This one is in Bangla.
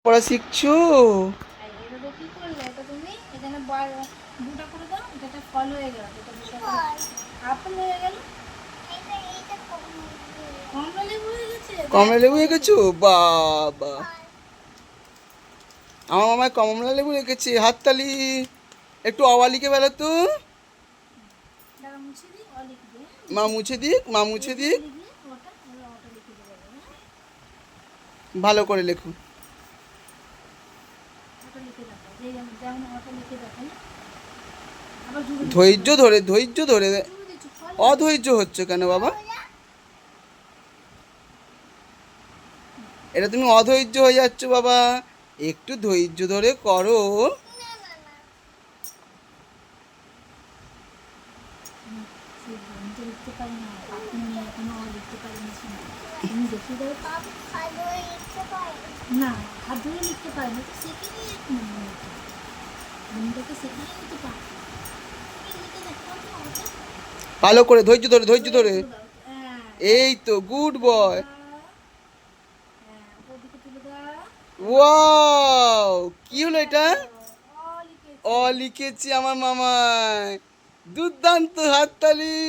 পড়া শিখছো? এটা কি করলে? এটা তুমি এখানে দুটা করে দাও, এটা ফল হয়ে গেল, এটা আপেল হয়ে গেল, কমলা লেবু হয়ে গেছে। কমলা লেবু এঁকেছো? বাবা, আমার মামায় কমলা লেবু এঁকেছে। হাততালি। একটু অওয়া লিখে বেলো তো। দাঁড়া মুছে দিই, লিখে দিই। মা মুছে দিক, মা মুছে দিক। লিখলে ওটা লিখে দেবো। ভালো করে লেখো। ওটা লিখে দেখো, যেমন ওটা লিখে দেখো না। আবার জুড়ে ধৈর্য ধরে, ধৈর্য ধরে। দিচ্ছি ফল। অধৈর্য হচ্ছে কেন বাবা? এটা তুমি অধৈর্য হয়ে যাচ্ছ বাবা। একটু ধৈর্য ধরে করো। লিখতে পারি না, আপনি এখনো লিখতে পারি না। তুমি দেখি দেবে না, হাত ধরে লিখতে পারি না, তো শিখে নিয়ে এক মনটাকে শেখাই নিতে পারি। ভালো করে ধৈর্য ধরে, ধৈর্য ধরে। হ্যাঁ, এই তো গুড বয়। ওদিকে তুলে দাও। ওয়াও, কি হলো এটা? লিখেছি। অ লিখেছি আমার মামায়। দুর্দান্ত, হাততালি।